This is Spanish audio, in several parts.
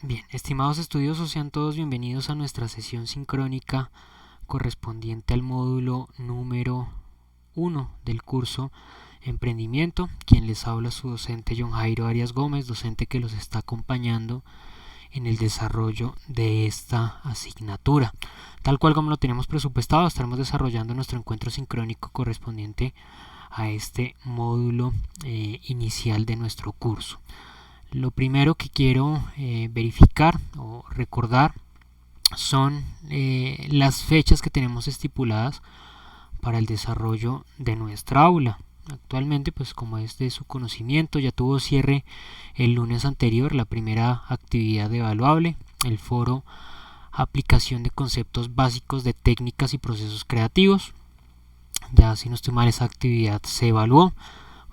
Bien, estimados estudiosos, sean todos bienvenidos a nuestra sesión sincrónica correspondiente al módulo número 1 del curso Emprendimiento. Quien les habla su docente John Jairo Arias Gómez, docente que los está acompañando en el desarrollo de esta asignatura. Tal cual como lo tenemos presupuestado, estaremos desarrollando nuestro encuentro sincrónico correspondiente a este módulo inicial de nuestro curso. Lo primero que quiero verificar o recordar son las fechas que tenemos estipuladas para el desarrollo de nuestra aula. Actualmente, pues como es de su conocimiento, ya tuvo cierre el lunes anterior la primera actividad evaluable, el foro Aplicación de conceptos básicos de técnicas y procesos creativos. Ya, si no estoy mal, esa actividad se evaluó.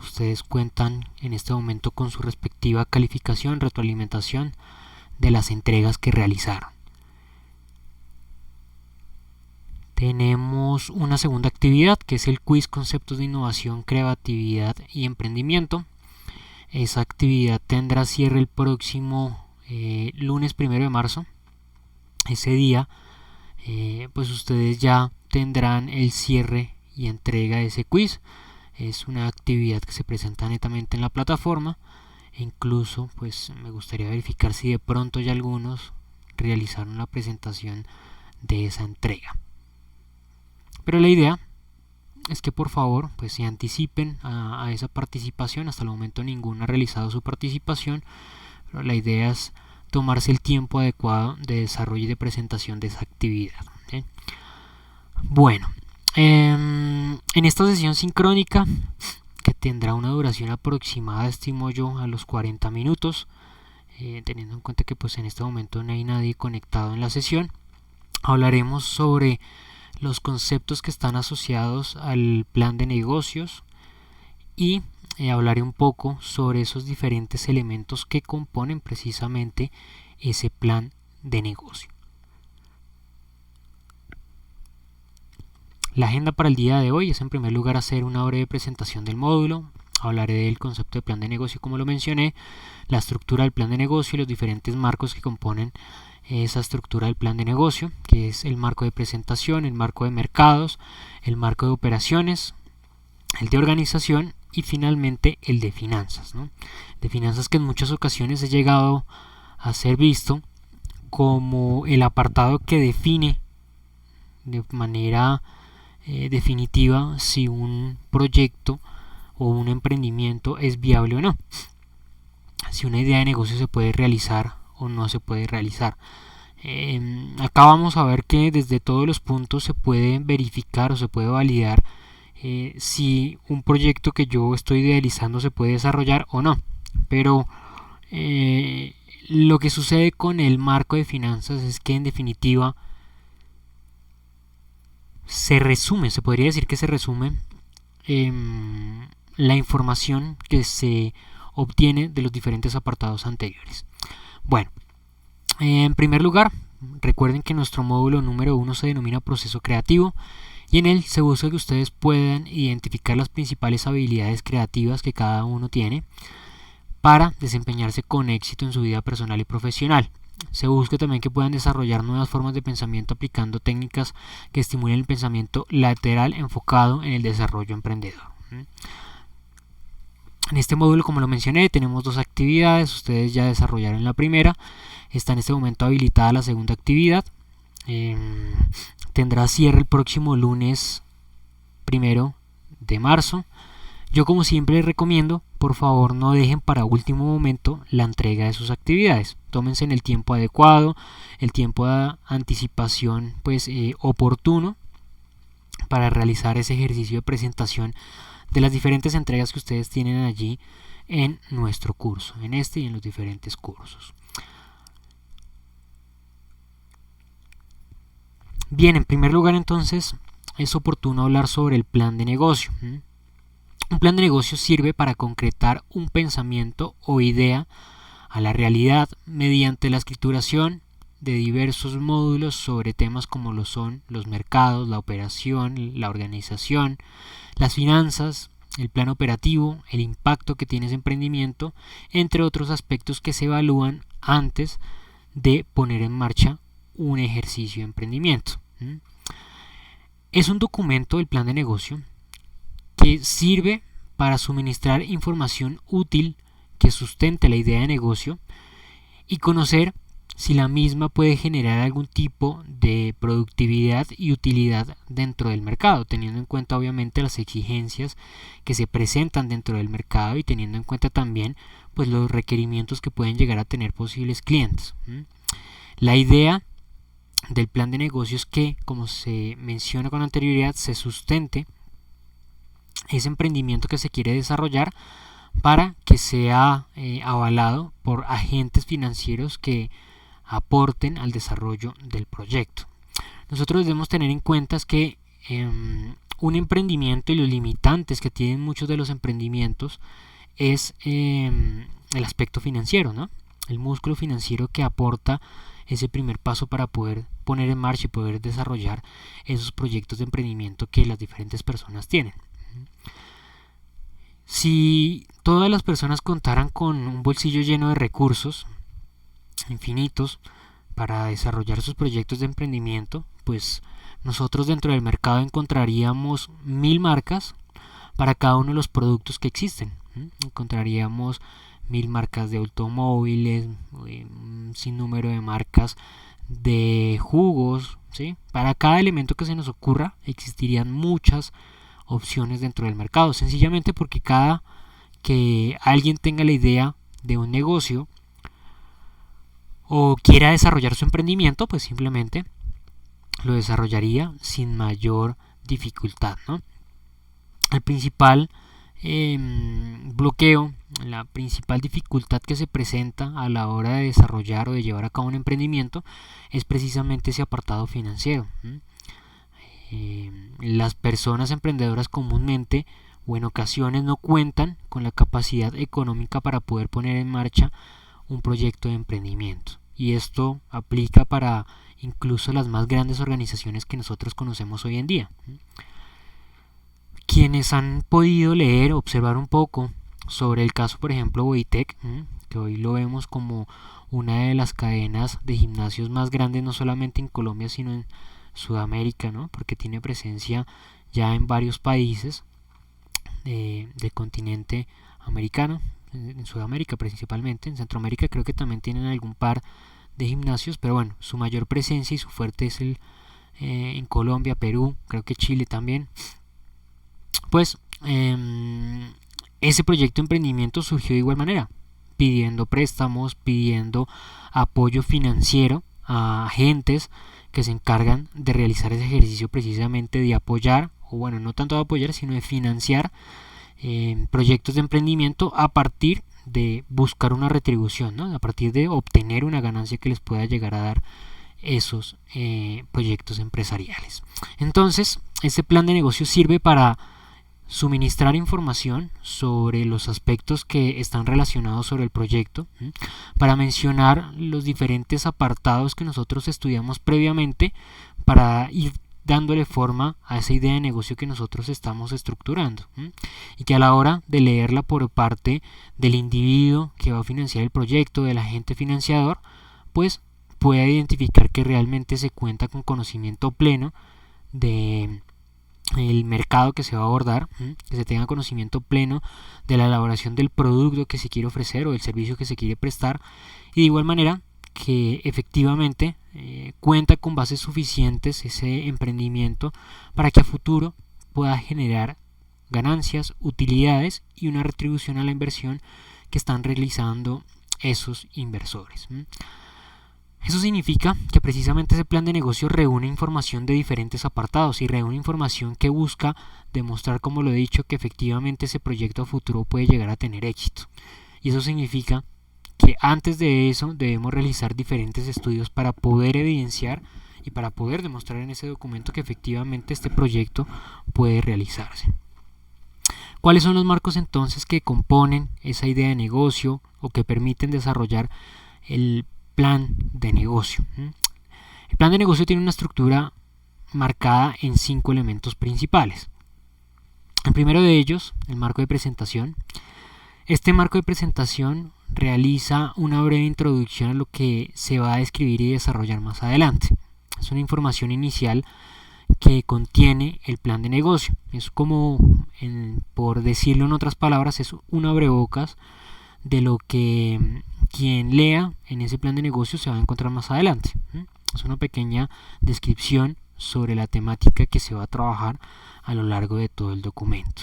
Ustedes cuentan en este momento con su respectiva calificación, retroalimentación de las entregas que realizaron. Tenemos una segunda actividad que es el quiz Conceptos de Innovación, Creatividad y Emprendimiento. Esa actividad tendrá cierre el próximo lunes 1 de marzo. Ese día pues ustedes ya tendrán el cierre y entrega de ese quiz. Es una actividad que se presenta netamente en la plataforma e incluso pues me gustaría verificar si de pronto ya algunos realizaron la presentación de esa entrega. Pero la idea es que por favor pues se anticipen a esa participación. Hasta el momento ninguno ha realizado su participación, pero la idea es tomarse el tiempo adecuado de desarrollo y de presentación de esa actividad. Bueno, en esta sesión sincrónica, que tendrá una duración aproximada, estimo yo, a los 40 minutos, teniendo en cuenta que pues en este momento no hay nadie conectado en la sesión, hablaremos sobre los conceptos que están asociados al plan de negocios y hablaré un poco sobre esos diferentes elementos que componen precisamente ese plan de negocio. La agenda para el día de hoy es en primer lugar hacer una breve presentación del módulo. Hablaré del concepto de plan de negocio como lo mencioné, la estructura del plan de negocio y los diferentes marcos que componen esa estructura del plan de negocio, que es el marco de presentación, el marco de mercados, el marco de operaciones, el de organización y finalmente el de finanzas, ¿no? De finanzas que en muchas ocasiones he llegado a ser visto como el apartado que define de manera definitiva si un proyecto o un emprendimiento es viable o no, si una idea de negocio se puede realizar o no se puede realizar. Acá vamos a ver que desde todos los puntos se puede verificar o se puede validar si un proyecto que yo estoy idealizando se puede desarrollar o no. Pero lo que sucede con el marco de finanzas es que en definitiva se podría decir que se resume la información que se obtiene de los diferentes apartados anteriores. Bueno, en primer lugar, recuerden que nuestro módulo número 1 se denomina proceso creativo y en él se busca que ustedes puedan identificar las principales habilidades creativas que cada uno tiene para desempeñarse con éxito en su vida personal y profesional. Se busca también que puedan desarrollar nuevas formas de pensamiento aplicando técnicas que estimulen el pensamiento lateral enfocado en el desarrollo emprendedor. En este módulo, como lo mencioné, tenemos dos actividades. Ustedes ya desarrollaron la primera. Está en este momento habilitada la segunda actividad. Tendrá cierre el próximo lunes 1 de marzo. Yo, como siempre, les recomiendo, por favor, no dejen para último momento la entrega de sus actividades. Tómense en el tiempo adecuado, el tiempo de anticipación pues oportuno para realizar ese ejercicio de presentación de las diferentes entregas que ustedes tienen allí en nuestro curso, en este y en los diferentes cursos. Bien, en primer lugar entonces es oportuno hablar sobre el plan de negocio. Un plan de negocio sirve para concretar un pensamiento o idea a la realidad mediante la escrituración de diversos módulos sobre temas como lo son los mercados, la operación, la organización, las finanzas, el plan operativo, el impacto que tiene ese emprendimiento, entre otros aspectos que se evalúan antes de poner en marcha un ejercicio de emprendimiento. Es un documento del plan de negocio que sirve para suministrar información útil que sustente la idea de negocio y conocer si la misma puede generar algún tipo de productividad y utilidad dentro del mercado, teniendo en cuenta obviamente las exigencias que se presentan dentro del mercado y teniendo en cuenta también pues los requerimientos que pueden llegar a tener posibles clientes. La idea del plan de negocio es que, como se menciona con anterioridad, se sustente ese emprendimiento que se quiere desarrollar para que sea avalado por agentes financieros que aporten al desarrollo del proyecto. Nosotros debemos tener en cuenta que un emprendimiento y los limitantes que tienen muchos de los emprendimientos es el aspecto financiero, ¿no? El músculo financiero que aporta ese primer paso para poder poner en marcha y poder desarrollar esos proyectos de emprendimiento que las diferentes personas tienen. Si todas las personas contaran con un bolsillo lleno de recursos infinitos para desarrollar sus proyectos de emprendimiento, pues nosotros dentro del mercado encontraríamos 1000 marcas para cada uno de los productos que existen. Encontraríamos 1000 marcas de automóviles, un sinnúmero de marcas de jugos, ¿sí? Para cada elemento que se nos ocurra existirían muchas opciones dentro del mercado, sencillamente porque cada que alguien tenga la idea de un negocio o quiera desarrollar su emprendimiento, pues simplemente lo desarrollaría sin mayor dificultad, ¿no? El principal bloqueo, la principal dificultad que se presenta a la hora de desarrollar o de llevar a cabo un emprendimiento es precisamente ese apartado financiero. Las personas emprendedoras comúnmente o en ocasiones no cuentan con la capacidad económica para poder poner en marcha un proyecto de emprendimiento, y esto aplica para incluso las más grandes organizaciones que nosotros conocemos hoy en día. Quienes han podido leer o observar un poco sobre el caso, por ejemplo, Bodytech, que hoy lo vemos como una de las cadenas de gimnasios más grandes, no solamente en Colombia, sino en Sudamérica, ¿no? Porque tiene presencia ya en varios países del continente americano, en Sudamérica principalmente, en Centroamérica creo que también tienen algún par de gimnasios, pero bueno, su mayor presencia y su fuerte es en Colombia, Perú, creo que Chile también. Pues ese proyecto de emprendimiento surgió de igual manera, pidiendo préstamos, pidiendo apoyo financiero a agentes que se encargan de realizar ese ejercicio precisamente de apoyar, o bueno, no tanto de apoyar, sino de financiar proyectos de emprendimiento a partir de buscar una retribución, ¿no? A partir de obtener una ganancia que les pueda llegar a dar esos proyectos empresariales. Entonces, este plan de negocio sirve para suministrar información sobre los aspectos que están relacionados sobre el proyecto, para mencionar los diferentes apartados que nosotros estudiamos previamente para ir dándole forma a esa idea de negocio que nosotros estamos estructurando, y que a la hora de leerla por parte del individuo que va a financiar el proyecto, del agente financiador, pues pueda identificar que realmente se cuenta con conocimiento pleno de el mercado que se va a abordar, que se tenga conocimiento pleno de la elaboración del producto que se quiere ofrecer o del servicio que se quiere prestar, y de igual manera que efectivamente cuenta con bases suficientes ese emprendimiento para que a futuro pueda generar ganancias, utilidades y una retribución a la inversión que están realizando esos inversores. Eso significa que precisamente ese plan de negocio reúne información de diferentes apartados y reúne información que busca demostrar, como lo he dicho, que efectivamente ese proyecto a futuro puede llegar a tener éxito. Y eso significa que antes de eso debemos realizar diferentes estudios para poder evidenciar y para poder demostrar en ese documento que efectivamente este proyecto puede realizarse. ¿Cuáles son los marcos entonces que componen esa idea de negocio o que permiten desarrollar el plan de negocio? El plan de negocio tiene una estructura marcada en 5 elementos principales. El primero de ellos, el marco de presentación. Este marco de presentación realiza una breve introducción a lo que se va a describir y desarrollar más adelante. Es una información inicial que contiene el plan de negocio. Es como, por decirlo en otras palabras, es un abrebocas de lo que quien lea en ese plan de negocio se va a encontrar más adelante. Es una pequeña descripción sobre la temática que se va a trabajar a lo largo de todo el documento.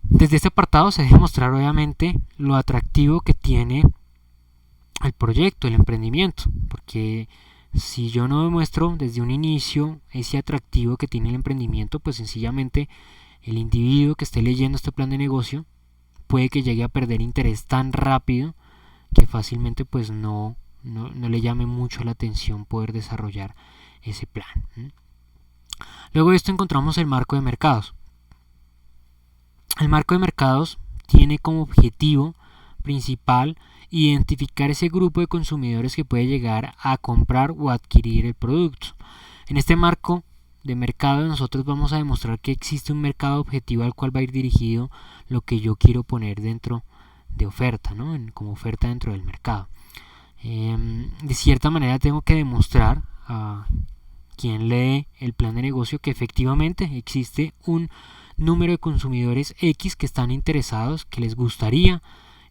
Desde este apartado se debe mostrar obviamente lo atractivo que tiene el proyecto, el emprendimiento, porque si yo no demuestro desde un inicio ese atractivo que tiene el emprendimiento, pues sencillamente el individuo que esté leyendo este plan de negocio puede que llegue a perder interés tan rápido que fácilmente pues no le llame mucho la atención poder desarrollar ese plan. Luego de esto encontramos el marco de mercados. El marco de mercados tiene como objetivo principal identificar ese grupo de consumidores que puede llegar a comprar o adquirir el producto. En este marco de mercado nosotros vamos a demostrar que existe un mercado objetivo al cual va a ir dirigido lo que yo quiero poner dentro de oferta, ¿no? Como oferta dentro del mercado. De cierta manera tengo que demostrar a quien lee el plan de negocio que efectivamente existe un número de consumidores X que están interesados, que les gustaría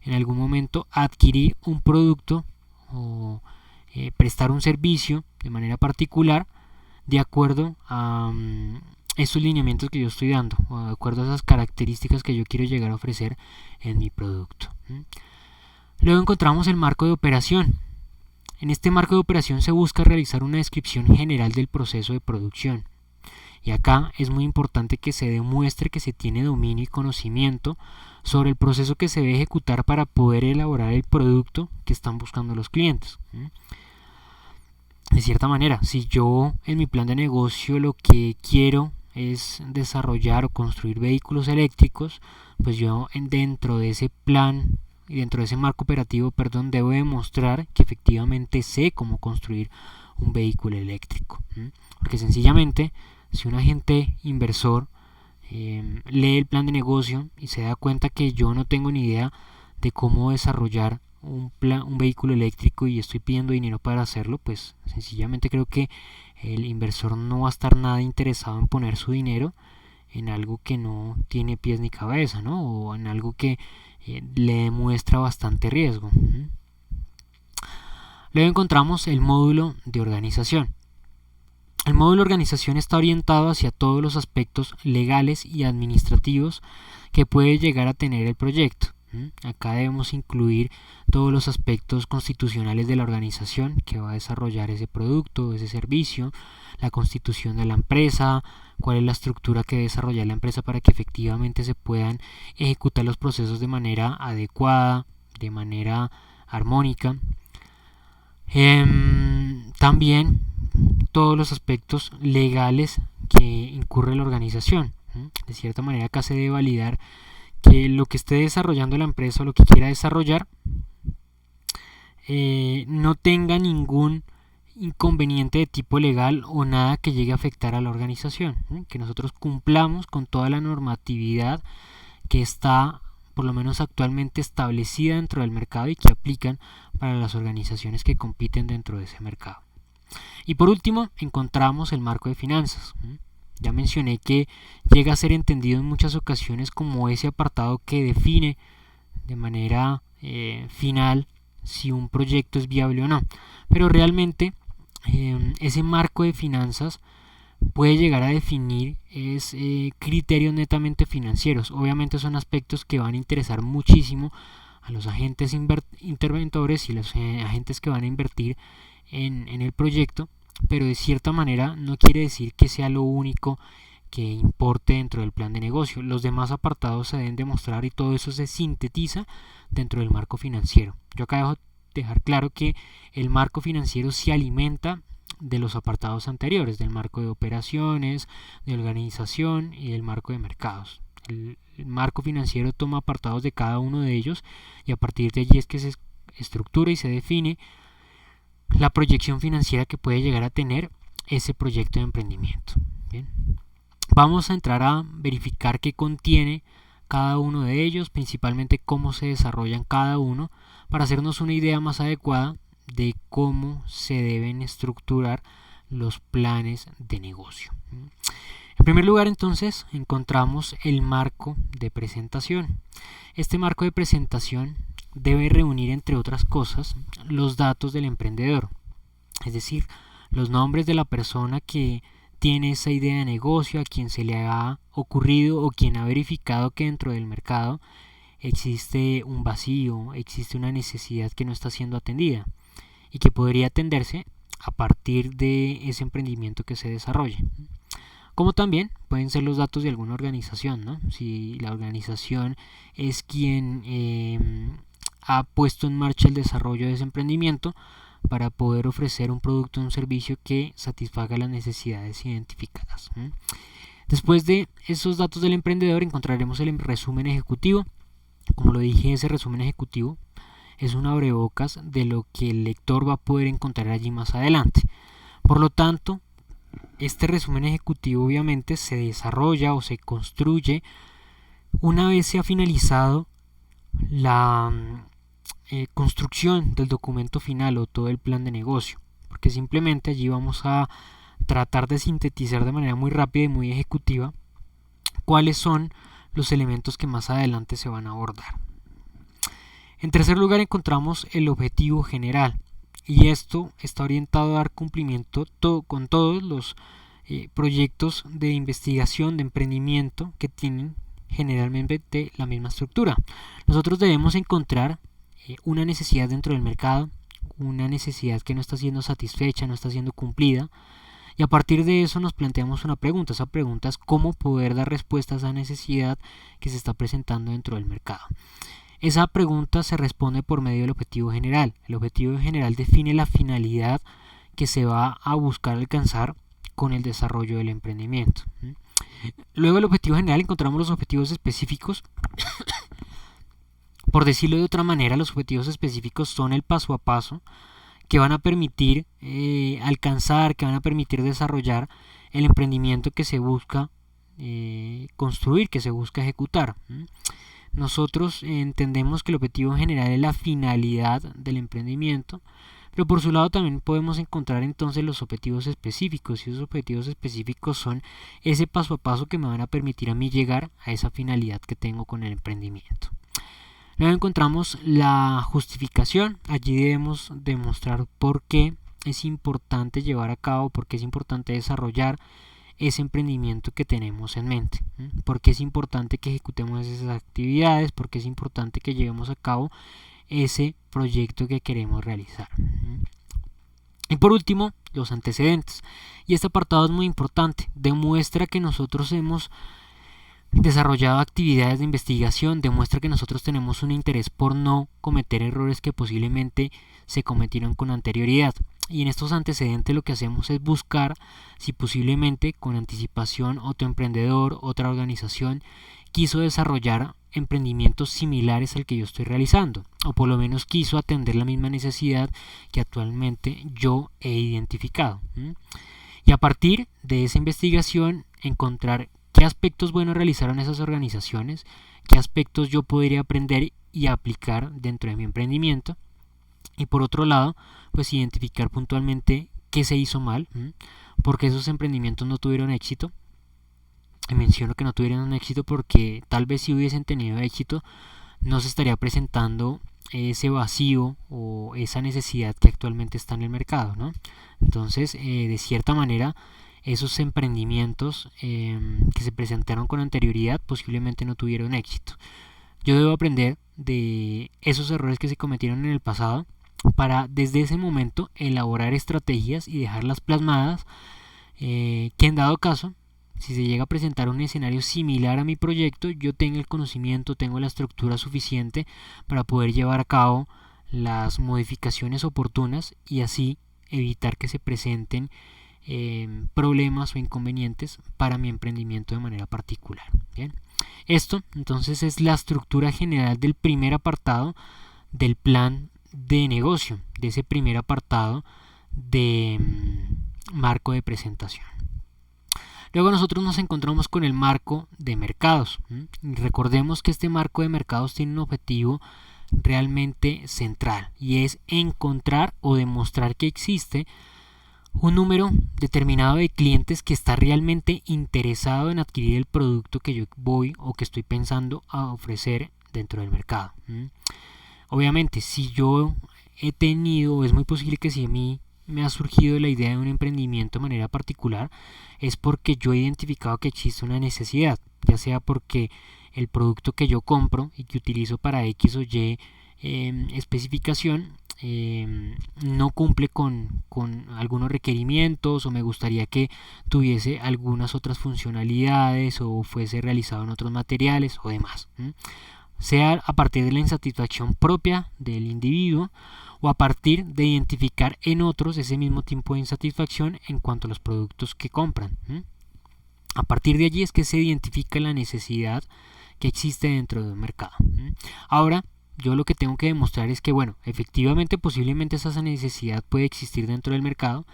en algún momento adquirir un producto o prestar un servicio de manera particular de acuerdo a estos lineamientos que yo estoy dando o de acuerdo a esas características que yo quiero llegar a ofrecer en mi producto. Luego encontramos el marco de operación. En este marco de operación se busca realizar una descripción general del proceso de producción. Y acá es muy importante que se demuestre que se tiene dominio y conocimiento sobre el proceso que se debe ejecutar para poder elaborar el producto que están buscando los clientes. De cierta manera, si yo en mi plan de negocio lo que quiero es desarrollar o construir vehículos eléctricos, pues yo dentro de ese plan y dentro de ese marco operativo, debo demostrar que efectivamente sé cómo construir un vehículo eléctrico. Porque sencillamente, si un agente inversor lee el plan de negocio y se da cuenta que yo no tengo ni idea de cómo desarrollar un vehículo eléctrico y estoy pidiendo dinero para hacerlo, pues sencillamente creo que el inversor no va a estar nada interesado en poner su dinero en algo que no tiene pies ni cabeza, ¿no? O en algo que le demuestra bastante riesgo. Luego encontramos el módulo de organización. El módulo de organización está orientado hacia todos los aspectos legales y administrativos que puede llegar a tener el proyecto. Acá debemos incluir todos los aspectos constitucionales de la organización que va a desarrollar ese producto, ese servicio, la constitución de la empresa, cuál es la estructura que debe desarrollar la empresa para que efectivamente se puedan ejecutar los procesos de manera adecuada, de manera armónica. También todos los aspectos legales que incurre la organización. De cierta manera acá se debe validar que lo que esté desarrollando la empresa o lo que quiera desarrollar no tenga ningún inconveniente de tipo legal o nada que llegue a afectar a la organización, que nosotros cumplamos con toda la normatividad que está por lo menos actualmente establecida dentro del mercado y que aplican para las organizaciones que compiten dentro de ese mercado. Y por último encontramos el marco de finanzas. Ya mencioné que llega a ser entendido en muchas ocasiones como ese apartado que define de manera final si un proyecto es viable o no. Pero realmente ese marco de finanzas puede llegar a definir criterios netamente financieros. Obviamente son aspectos que van a interesar muchísimo a los agentes interventores y los agentes que van a invertir en el proyecto, pero de cierta manera no quiere decir que sea lo único que importe dentro del plan de negocio. Los demás apartados se deben demostrar y todo eso se sintetiza dentro del marco financiero. Yo acá dejo dejar claro que el marco financiero se alimenta de los apartados anteriores, del marco de operaciones, de organización y del marco de mercados. El marco financiero toma apartados de cada uno de ellos y a partir de allí es que se estructura y se define la proyección financiera que puede llegar a tener ese proyecto de emprendimiento. Bien. Vamos a entrar a verificar qué contiene cada uno de ellos, principalmente cómo se desarrollan cada uno, para hacernos una idea más adecuada de cómo se deben estructurar los planes de negocio. En primer lugar, entonces, encontramos el marco de presentación. Este marco de presentación debe reunir, entre otras cosas, los datos del emprendedor, es decir, los nombres de la persona que tiene esa idea de negocio, a quien se le ha ocurrido o quien ha verificado que dentro del mercado existe un vacío, existe una necesidad que no está siendo atendida y que podría atenderse a partir de ese emprendimiento que se desarrolle. Como también pueden ser los datos de alguna organización, ¿no? Si la organización es quien ha puesto en marcha el desarrollo de ese emprendimiento para poder ofrecer un producto o un servicio que satisfaga las necesidades identificadas. Después de esos datos del emprendedor encontraremos el resumen ejecutivo. Como lo dije, ese resumen ejecutivo es un abrebocas de lo que el lector va a poder encontrar allí más adelante. Por lo tanto, este resumen ejecutivo obviamente se desarrolla o se construye una vez se ha finalizado la construcción del documento final o todo el plan de negocio, porque simplemente allí vamos a tratar de sintetizar de manera muy rápida y muy ejecutiva cuáles son los elementos que más adelante se van a abordar. En tercer lugar encontramos el objetivo general, y esto está orientado a dar cumplimiento con todos los proyectos de investigación, de emprendimiento que tienen generalmente la misma estructura. Nosotros debemos encontrar una necesidad dentro del mercado, una necesidad que no está siendo satisfecha, no está siendo cumplida, y a partir de eso nos planteamos una pregunta. Esa pregunta es cómo poder dar respuesta a esa necesidad que se está presentando dentro del mercado. Esa pregunta se responde por medio del objetivo general. El objetivo general define la finalidad que se va a buscar alcanzar con el desarrollo del emprendimiento. Luego del objetivo general encontramos los objetivos específicos. Por decirlo de otra manera, los objetivos específicos son el paso a paso que van a permitir alcanzar, que van a permitir desarrollar el emprendimiento que se busca construir, que se busca ejecutar. Nosotros entendemos que el objetivo general es la finalidad del emprendimiento, pero por su lado también podemos encontrar entonces los objetivos específicos, y esos objetivos específicos son ese paso a paso que me van a permitir a mí llegar a esa finalidad que tengo con el emprendimiento. Luego encontramos la justificación. Allí debemos demostrar por qué es importante llevar a cabo, por qué es importante desarrollar ese emprendimiento que tenemos en mente, por qué es importante que ejecutemos esas actividades, por qué es importante que llevemos a cabo ese proyecto que queremos realizar. Y por último, los antecedentes. Y este apartado es muy importante. Demuestra que nosotros hemos desarrollado actividades de investigación, demuestra que nosotros tenemos un interés por no cometer errores que posiblemente se cometieron con anterioridad. Y en estos antecedentes lo que hacemos es buscar si posiblemente con anticipación otro emprendedor, otra organización quiso desarrollar emprendimientos similares al que yo estoy realizando, o por lo menos quiso atender la misma necesidad que actualmente yo he identificado. Y a partir de esa investigación encontrar qué aspectos buenos realizaron esas organizaciones, qué aspectos yo podría aprender y aplicar dentro de mi emprendimiento, y por otro lado pues identificar puntualmente qué se hizo mal, porque esos emprendimientos no tuvieron éxito. Y menciono que no tuvieron éxito porque tal vez si hubiesen tenido éxito no se estaría presentando ese vacío o esa necesidad que actualmente está en el mercado, ¿no? Entonces de cierta manera esos emprendimientos que se presentaron con anterioridad posiblemente no tuvieron éxito. Yo debo aprender de esos errores que se cometieron en el pasado para desde ese momento elaborar estrategias y dejarlas plasmadas que en dado caso, si se llega a presentar un escenario similar a mi proyecto, yo tengo el conocimiento, tengo la estructura suficiente para poder llevar a cabo las modificaciones oportunas y así evitar que se presenten problemas o inconvenientes para mi emprendimiento de manera particular. Bien. Esto entonces es la estructura general del primer apartado del plan de negocio, de ese primer apartado de marco de presentación. Luego nosotros nos encontramos con el marco de mercados. Recordemos que este marco de mercados tiene un objetivo realmente central y es encontrar o demostrar que existe un número determinado de clientes que está realmente interesado en adquirir el producto que yo voy o que estoy pensando a ofrecer dentro del mercado. Obviamente, si yo he tenido, es muy posible que si a mí me ha surgido la idea de un emprendimiento de manera particular, es porque yo he identificado que existe una necesidad, ya sea porque el producto que yo compro y que utilizo para X o Y especificación no cumple con algunos requerimientos, o me gustaría que tuviese algunas otras funcionalidades o fuese realizado en otros materiales o demás, sea a partir de la insatisfacción propia del individuo o a partir de identificar en otros ese mismo tipo de insatisfacción en cuanto a los productos que compran. A partir de allí es que se identifica la necesidad que existe dentro de un mercado. Ahora, yo lo que tengo que demostrar es que, bueno, efectivamente, posiblemente esa necesidad puede existir dentro del mercado,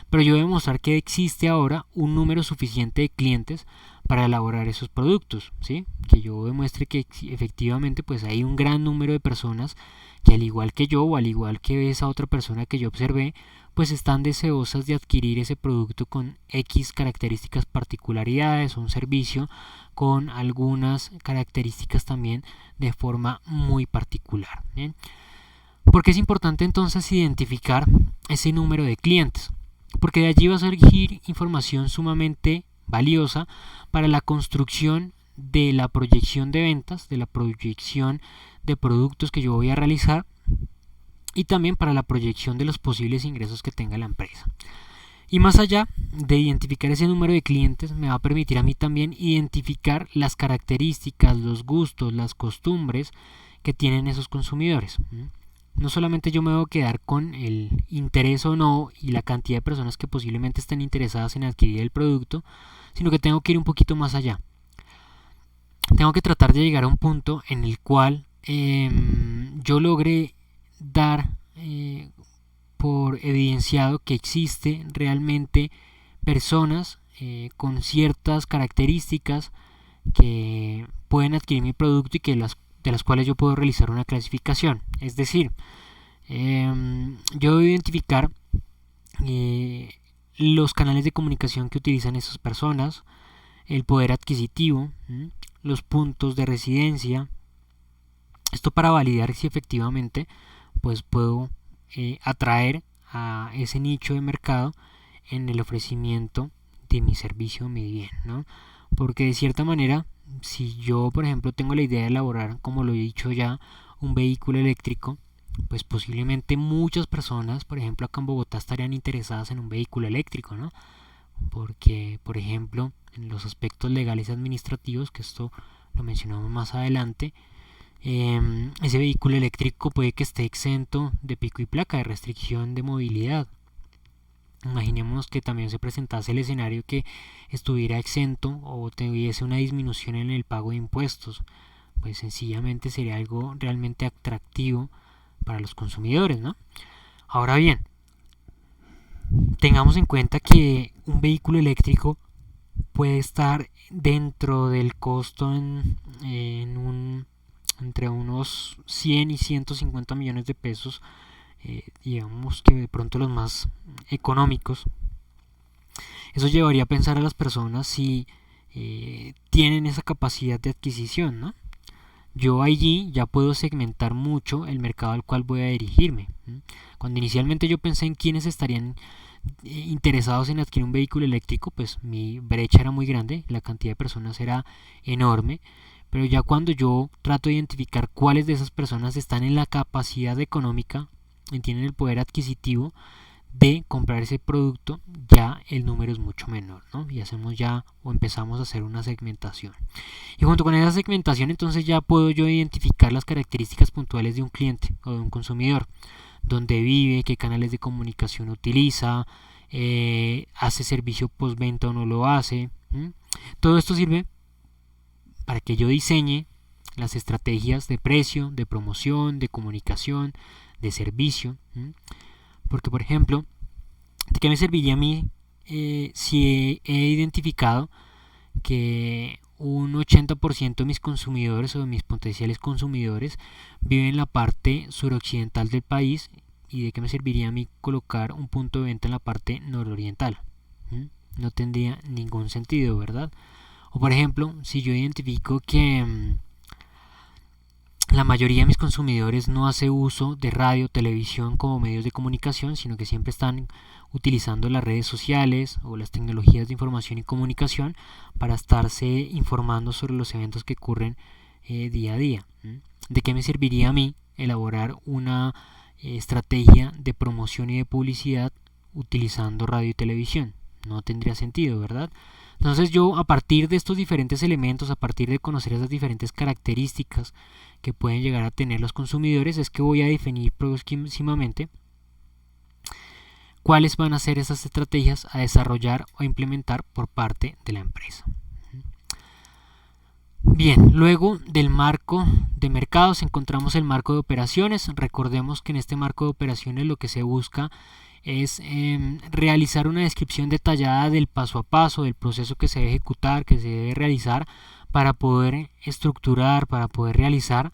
pero yo debo demostrar que existe ahora un número suficiente de clientes para elaborar esos productos, ¿sí? Que yo demuestre que efectivamente pues hay un gran número de personas que, al igual que yo o al igual que esa otra persona que yo observé, pues están deseosas de adquirir ese producto con X características, particularidades o un servicio con algunas características también de forma muy particular. ¿Bien? ¿Por qué es importante entonces identificar ese número de clientes? Porque de allí va a surgir información sumamente valiosa para la construcción de la proyección de ventas, de la proyección de productos que yo voy a realizar y también para la proyección de los posibles ingresos que tenga la empresa. Y más allá de identificar ese número de clientes, me va a permitir a mí también identificar las características, los gustos, las costumbres que tienen esos consumidores. No solamente yo me debo quedar con el interés o no y la cantidad de personas que posiblemente estén interesadas en adquirir el producto, sino que tengo que ir un poquito más allá. Tengo que tratar de llegar a un punto en el cual yo logre dar por evidenciado que existe realmente personas con ciertas características que pueden adquirir mi producto y que de las cuales yo puedo realizar una clasificación. Es decir, yo debo identificar los canales de comunicación que utilizan esas personas, el poder adquisitivo, los puntos de residencia. Esto para validar si efectivamente pues puedo atraer a ese nicho de mercado en el ofrecimiento de mi servicio o mi bien, ¿no? Porque de cierta manera, si yo por ejemplo tengo la idea de elaborar, como lo he dicho ya, un vehículo eléctrico, pues posiblemente muchas personas, por ejemplo acá en Bogotá, estarían interesadas en un vehículo eléctrico, ¿no? Porque, por ejemplo, en los aspectos legales y administrativos, que esto lo mencionamos más adelante, ese vehículo eléctrico puede que esté exento de pico y placa, de restricción de movilidad. Imaginemos que también se presentase el escenario que estuviera exento o tuviese una disminución en el pago de impuestos. Pues sencillamente sería algo realmente atractivo para los consumidores, ¿no? Ahora bien, tengamos en cuenta que un vehículo eléctrico puede estar dentro del costo entre unos 100 y 150 millones de pesos, digamos que de pronto los más económicos. Eso llevaría a pensar a las personas si tienen esa capacidad de adquisición, ¿no? Yo allí ya puedo segmentar mucho el mercado al cual voy a dirigirme. Cuando inicialmente yo pensé en quiénes estarían interesados en adquirir un vehículo eléctrico, pues mi brecha era muy grande, la cantidad de personas era enorme, pero ya cuando yo trato de identificar cuáles de esas personas están en la capacidad económica y tienen el poder adquisitivo de comprar ese producto, ya el número es mucho menor, ¿no? Y hacemos ya o empezamos a hacer una segmentación. Y junto con esa segmentación entonces ya puedo yo identificar las características puntuales de un cliente o de un consumidor: dónde vive, qué canales de comunicación utiliza, hace servicio postventa o no lo hace. Todo esto sirve para que yo diseñe las estrategias de precio, de promoción, de comunicación, de servicio. Porque, por ejemplo, ¿de qué me serviría a mí si he identificado que un 80% de mis consumidores o de mis potenciales consumidores viven en la parte suroccidental del país, y de qué me serviría a mí colocar un punto de venta en la parte nororiental. No tendría ningún sentido, ¿verdad? O por ejemplo, si yo identifico que la mayoría de mis consumidores no hace uso de radio, televisión como medios de comunicación, sino que siempre están utilizando las redes sociales o las tecnologías de información y comunicación para estarse informando sobre los eventos que ocurren día a día. ¿De qué me serviría a mí elaborar una estrategia de promoción y de publicidad utilizando radio y televisión? No tendría sentido, ¿verdad? Entonces yo, a partir de estos diferentes elementos, a partir de conocer esas diferentes características que pueden llegar a tener los consumidores, es que voy a definir próximamente cuáles van a ser esas estrategias a desarrollar o implementar por parte de la empresa. Bien, luego del marco de mercados encontramos el marco de operaciones. Recordemos que en este marco de operaciones lo que se busca es realizar una descripción detallada del paso a paso, del proceso que se debe ejecutar, que se debe realizar para poder estructurar, para poder realizar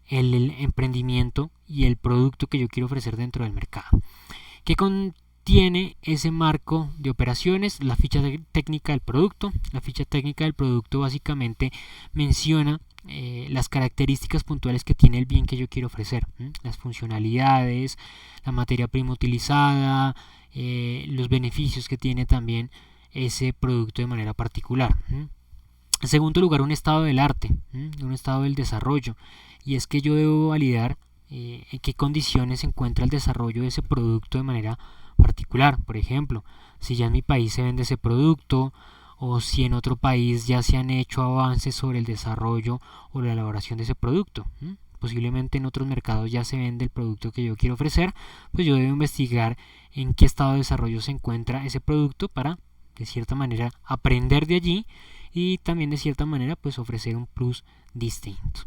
el emprendimiento y el producto que yo quiero ofrecer dentro del mercado. ¿Qué contiene ese marco de operaciones? La ficha técnica del producto. La ficha técnica del producto básicamente menciona las características puntuales que tiene el bien que yo quiero ofrecer, las funcionalidades, la materia prima utilizada, los beneficios que tiene también ese producto de manera particular. En segundo lugar, un estado del arte, un estado del desarrollo, y es que yo debo validar en qué condiciones se encuentra el desarrollo de ese producto de manera particular. Por ejemplo, si ya en mi país se vende ese producto, o si en otro país ya se han hecho avances sobre el desarrollo o la elaboración de ese producto. Posiblemente en otros mercados ya se vende el producto que yo quiero ofrecer, pues yo debo investigar en qué estado de desarrollo se encuentra ese producto para, de cierta manera, aprender de allí y también de cierta manera pues ofrecer un plus distinto.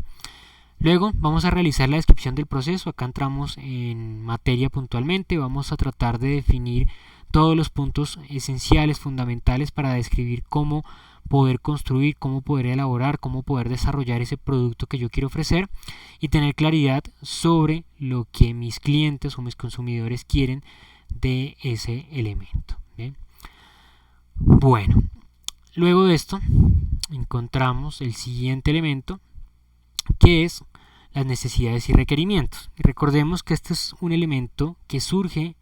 Luego vamos a realizar la descripción del proceso. Acá entramos en materia puntualmente. Vamos a tratar de definir todos los puntos esenciales, fundamentales para describir cómo poder construir, cómo poder elaborar, cómo poder desarrollar ese producto que yo quiero ofrecer y tener claridad sobre lo que mis clientes o mis consumidores quieren de ese elemento. ¿Bien? Bueno, luego de esto encontramos el siguiente elemento, que es las necesidades y requerimientos. Y recordemos que este es un elemento que surge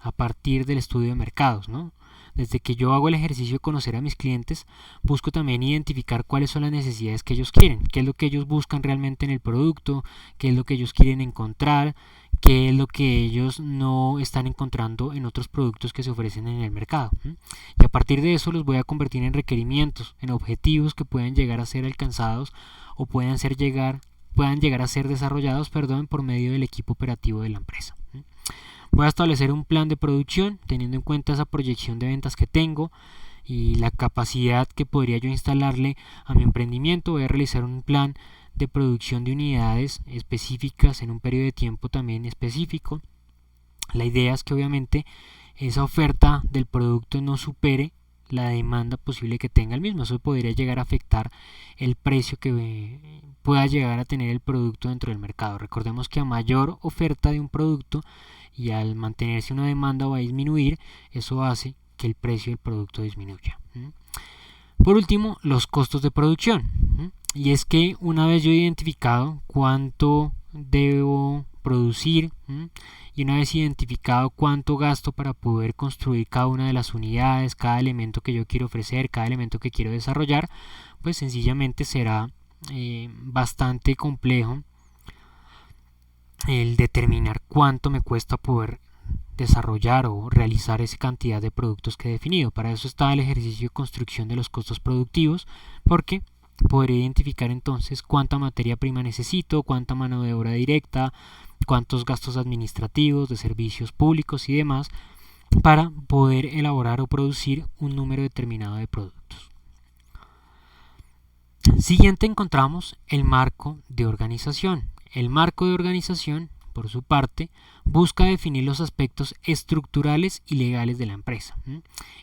a partir del estudio de mercados, ¿no? Desde que yo hago el ejercicio de conocer a mis clientes, busco también identificar cuáles son las necesidades que ellos quieren, qué es lo que ellos buscan realmente en el producto, qué es lo que ellos quieren encontrar, qué es lo que ellos no están encontrando en otros productos que se ofrecen en el mercado. Y a partir de eso los voy a convertir en requerimientos, en objetivos que pueden llegar a ser alcanzados o puedan llegar a ser desarrollados, por medio del equipo operativo de la empresa. Voy a establecer un plan de producción teniendo en cuenta esa proyección de ventas que tengo y la capacidad que podría yo instalarle a mi emprendimiento. Voy a realizar un plan de producción de unidades específicas en un periodo de tiempo también específico. La idea es que obviamente esa oferta del producto no supere la demanda posible que tenga el mismo. Eso podría llegar a afectar el precio que pueda llegar a tener el producto dentro del mercado. Recordemos que a mayor oferta de un producto y al mantenerse una demanda o a disminuir, eso hace que el precio del producto disminuya. Por último, los costos de producción. Y es que una vez yo he identificado cuánto debo producir y una vez identificado cuánto gasto para poder construir cada una de las unidades, cada elemento que yo quiero ofrecer, cada elemento que quiero desarrollar, pues sencillamente será bastante complejo el determinar cuánto me cuesta poder desarrollar o realizar esa cantidad de productos que he definido. Para eso está el ejercicio de construcción de los costos productivos, porque podré identificar entonces cuánta materia prima necesito, cuánta mano de obra directa, cuántos gastos administrativos, de servicios públicos y demás, para poder elaborar o producir un número determinado de productos. Siguiente encontramos el marco de organización. El marco de organización por su parte, busca definir los aspectos estructurales y legales de la empresa.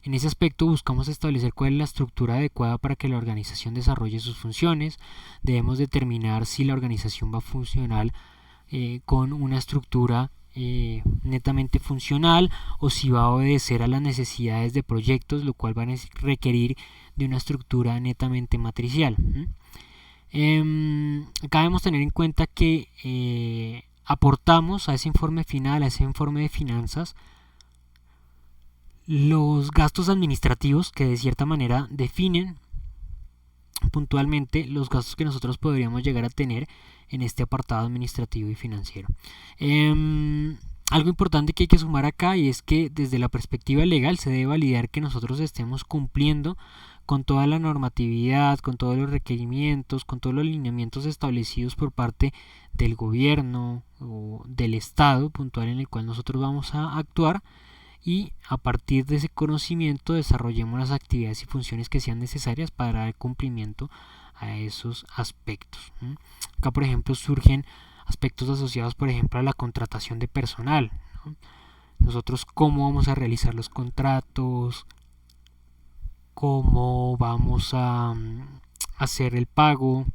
En ese aspecto buscamos establecer cuál es la estructura adecuada para que la organización desarrolle sus funciones. Debemos determinar si la organización va a funcionar con una estructura netamente funcional o si va a obedecer a las necesidades de proyectos, lo cual va a requerir de una estructura netamente matricial. Acá debemos tener en cuenta que aportamos a ese informe final, a ese informe de finanzas, los gastos administrativos que de cierta manera definen puntualmente los gastos que nosotros podríamos llegar a tener en este apartado administrativo y financiero. Algo importante que hay que sumar acá, y es que desde la perspectiva legal se debe validar que nosotros estemos cumpliendo con toda la normatividad, con todos los requerimientos, con todos los lineamientos establecidos por parte del gobierno o del Estado puntual en el cual nosotros vamos a actuar, y a partir de ese conocimiento desarrollemos las actividades y funciones que sean necesarias para dar cumplimiento a esos aspectos. Acá, por ejemplo, surgen aspectos asociados, por ejemplo, a la contratación de personal. Nosotros cómo vamos a realizar los contratos, cómo vamos a hacer el pago.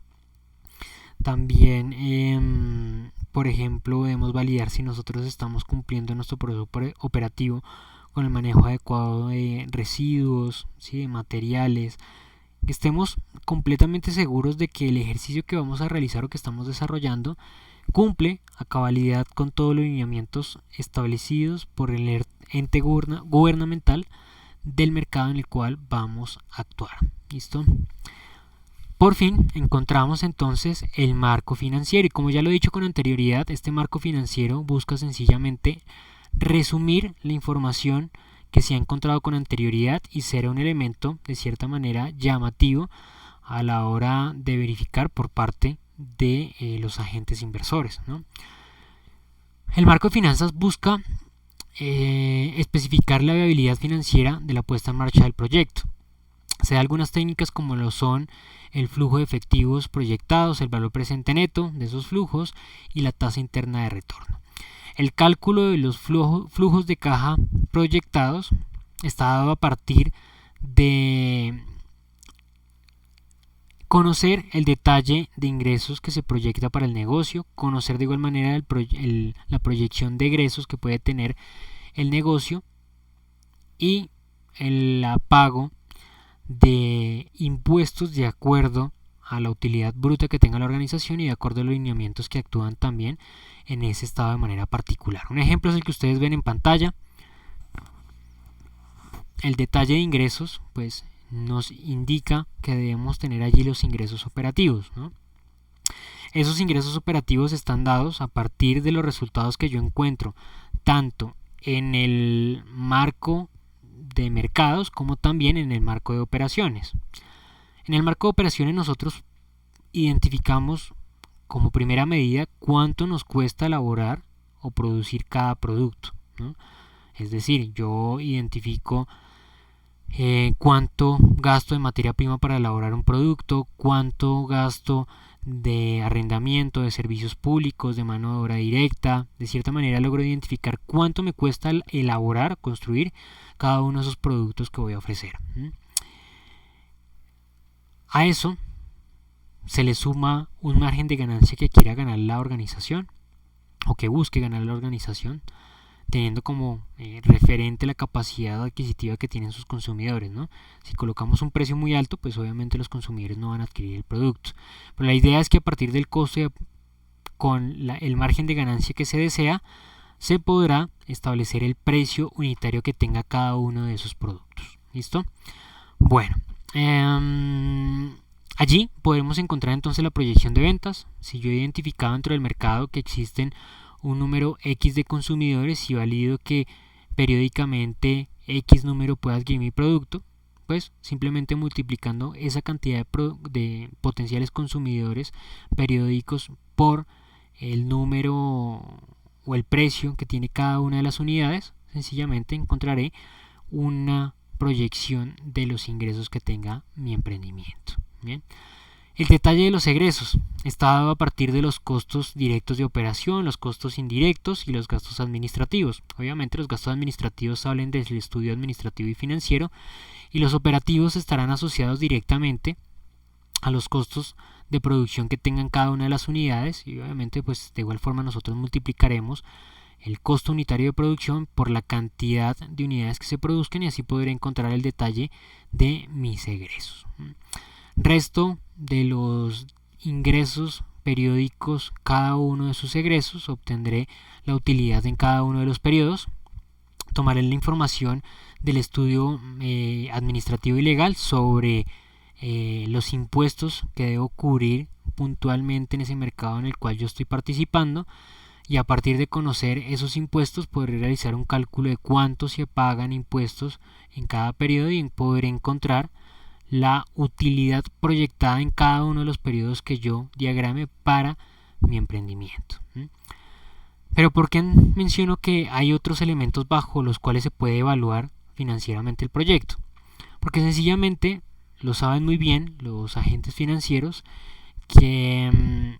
También, por ejemplo, debemos validar si nosotros estamos cumpliendo nuestro proceso operativo con el manejo adecuado de residuos, ¿sí?, de materiales, que estemos completamente seguros de que el ejercicio que vamos a realizar o que estamos desarrollando cumple a cabalidad con todos los lineamientos establecidos por el ente gubernamental del mercado en el cual vamos a actuar. ¿Listo? Por fin encontramos entonces el marco financiero, y como ya lo he dicho con anterioridad, este marco financiero busca sencillamente resumir la información que se ha encontrado con anterioridad y será un elemento de cierta manera llamativo a la hora de verificar por parte de los agentes inversores, ¿no? El marco de finanzas busca especificar la viabilidad financiera de la puesta en marcha del proyecto. Se da algunas técnicas como lo son el flujo de efectivos proyectados, el valor presente neto de esos flujos y la tasa interna de retorno. El cálculo de los flujos de caja proyectados está dado a partir de conocer el detalle de ingresos que se proyecta para el negocio, conocer de igual manera la proyección de egresos que puede tener el negocio y el pago de impuestos de acuerdo a la utilidad bruta que tenga la organización y de acuerdo a los lineamientos que actúan también en ese estado de manera particular. Un ejemplo es el que ustedes ven en pantalla. El detalle de ingresos pues nos indica que debemos tener allí los ingresos operativos, ¿no? Esos ingresos operativos están dados a partir de los resultados que yo encuentro tanto en el marco de mercados como también en el marco de operaciones. En el marco de operaciones nosotros identificamos como primera medida cuánto nos cuesta elaborar o producir cada producto, ¿no? Es decir, yo identifico cuánto gasto de materia prima para elaborar un producto, cuánto gasto de arrendamiento, de servicios públicos, de mano de obra directa. De cierta manera logro identificar cuánto me cuesta elaborar, construir cada uno de esos productos que voy a ofrecer. A eso se le suma un margen de ganancia que quiera ganar la organización o que busque ganar la organización, teniendo como referente la capacidad adquisitiva que tienen sus consumidores, ¿no? Si colocamos un precio muy alto, pues obviamente los consumidores no van a adquirir el producto. Pero la idea es que a partir del costo con el margen de ganancia que se desea, se podrá establecer el precio unitario que tenga cada uno de esos productos. ¿Listo? Bueno, allí podremos encontrar entonces la proyección de ventas. Si yo he identificado dentro del mercado que existen un número X de consumidores y valido que periódicamente X número pueda adquirir mi producto, pues simplemente multiplicando esa cantidad de potenciales consumidores periódicos por el número o el precio que tiene cada una de las unidades, sencillamente encontraré una proyección de los ingresos que tenga mi emprendimiento. Bien. El detalle de los egresos está dado a partir de los costos directos de operación, los costos indirectos y los gastos administrativos. Obviamente los gastos administrativos salen del estudio administrativo y financiero, y los operativos estarán asociados directamente a los costos de producción que tengan cada una de las unidades, y obviamente pues de igual forma nosotros multiplicaremos el costo unitario de producción por la cantidad de unidades que se produzcan, y así podré encontrar el detalle de mis egresos. Resto de los ingresos periódicos, cada uno de sus egresos, obtendré la utilidad en cada uno de los periodos. Tomaré la información del estudio administrativo y legal sobre los impuestos que debo cubrir puntualmente en ese mercado en el cual yo estoy participando, y a partir de conocer esos impuestos podré realizar un cálculo de cuánto se pagan impuestos en cada periodo y poder encontrar la utilidad proyectada en cada uno de los periodos que yo diagrame para mi emprendimiento. Pero ¿por qué menciono que hay otros elementos bajo los cuales se puede evaluar financieramente el proyecto? Porque sencillamente lo saben muy bien los agentes financieros que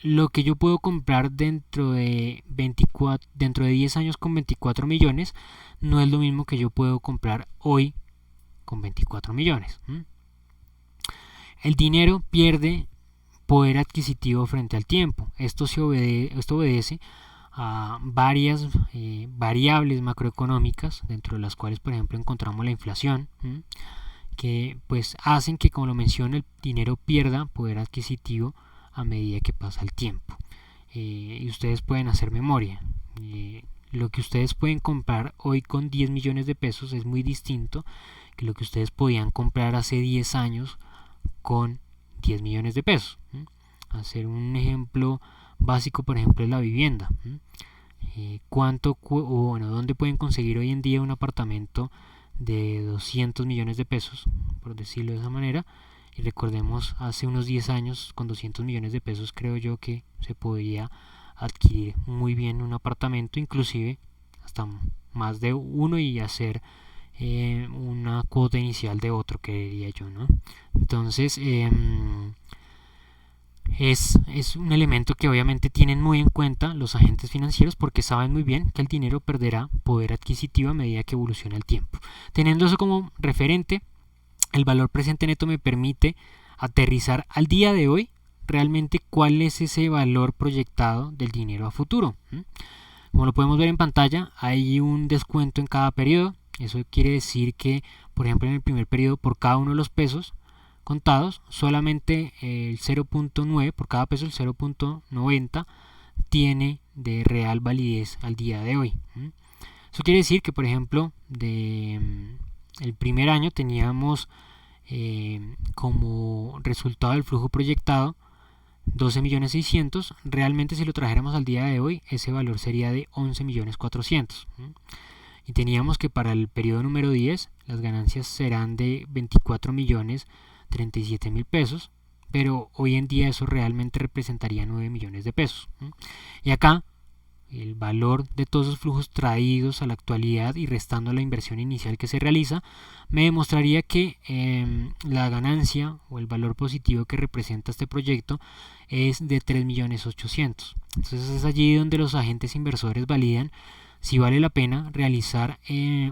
lo que yo puedo comprar dentro de 10 años con 24 millones no es lo mismo que yo puedo comprar hoy con 24 millones. El dinero pierde poder adquisitivo frente al tiempo. Esto obedece a varias variables macroeconómicas, dentro de las cuales por ejemplo encontramos la inflación, que pues hacen que, como lo menciono, el dinero pierda poder adquisitivo a medida que pasa el tiempo. Y ustedes pueden hacer memoria. Lo que ustedes pueden comprar hoy con 10 millones de pesos es muy distinto que lo que ustedes podían comprar hace 10 años con 10 millones de pesos. Hacer un ejemplo básico, por ejemplo, es la vivienda. ¿Dónde pueden conseguir hoy en día un apartamento de 200 millones de pesos, por decirlo de esa manera? Y recordemos, hace unos 10 años con 200 millones de pesos creo yo que se podía adquirir muy bien un apartamento, inclusive hasta más de uno, y hacer una cuota inicial de otro, creería yo, ¿no? Entonces es un elemento que obviamente tienen muy en cuenta los agentes financieros, porque saben muy bien que el dinero perderá poder adquisitivo a medida que evoluciona el tiempo. Teniendo eso como referente, el valor presente neto me permite aterrizar al día de hoy realmente cuál es ese valor proyectado del dinero a futuro. Como lo podemos ver en pantalla, hay un descuento en cada periodo. Eso quiere decir que, por ejemplo, en el primer periodo, por cada uno de los pesos contados, solamente el 0.9, por cada peso el 0.90 tiene de real validez al día de hoy. Eso quiere decir que, por ejemplo, el primer año teníamos como resultado del flujo proyectado 12.600.000. Realmente, si lo trajéramos al día de hoy, ese valor sería de 11.400.000. Y teníamos que para el periodo número 10 las ganancias serán de 24.037.000 pesos, pero hoy en día eso realmente representaría 9 millones de pesos. Y acá el valor de todos esos flujos traídos a la actualidad y restando la inversión inicial que se realiza, me demostraría que la ganancia o el valor positivo que representa este proyecto es de 3.800.000. Entonces es allí donde los agentes inversores validan si vale la pena realizar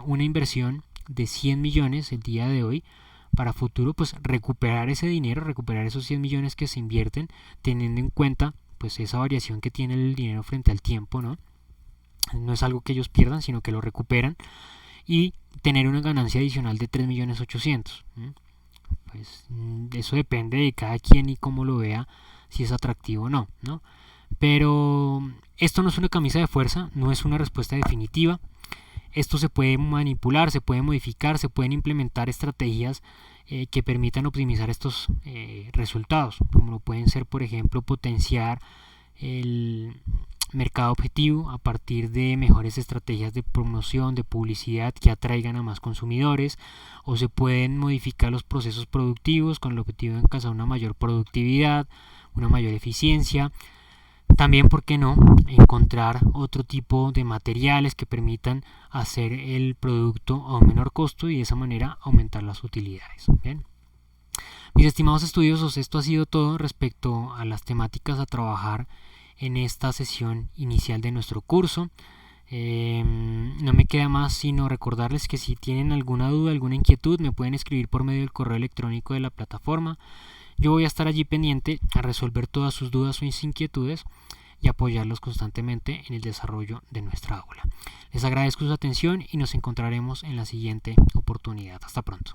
una inversión de 100 millones el día de hoy, para futuro pues recuperar ese dinero, recuperar esos 100 millones que se invierten, teniendo en cuenta pues esa variación que tiene el dinero frente al tiempo, ¿no? No es algo que ellos pierdan, sino que lo recuperan, y tener una ganancia adicional de 3.800.000. Pues eso depende de cada quien y cómo lo vea, si es atractivo o no, ¿no? Pero esto no es una camisa de fuerza, no es una respuesta definitiva. Esto se puede manipular, se puede modificar, se pueden implementar estrategias que permitan optimizar estos resultados, como lo pueden ser, por ejemplo, potenciar el mercado objetivo a partir de mejores estrategias de promoción, de publicidad que atraigan a más consumidores, o se pueden modificar los procesos productivos con el objetivo de alcanzar una mayor productividad, una mayor eficiencia. También, ¿por qué no?, encontrar otro tipo de materiales que permitan hacer el producto a un menor costo y de esa manera aumentar las utilidades. Bien. Mis estimados estudiosos, esto ha sido todo respecto a las temáticas a trabajar en esta sesión inicial de nuestro curso. No me queda más sino recordarles que si tienen alguna duda, alguna inquietud, me pueden escribir por medio del correo electrónico de la plataforma. Yo voy a estar allí pendiente a resolver todas sus dudas o inquietudes y apoyarlos constantemente en el desarrollo de nuestra aula. Les agradezco su atención y nos encontraremos en la siguiente oportunidad. Hasta pronto.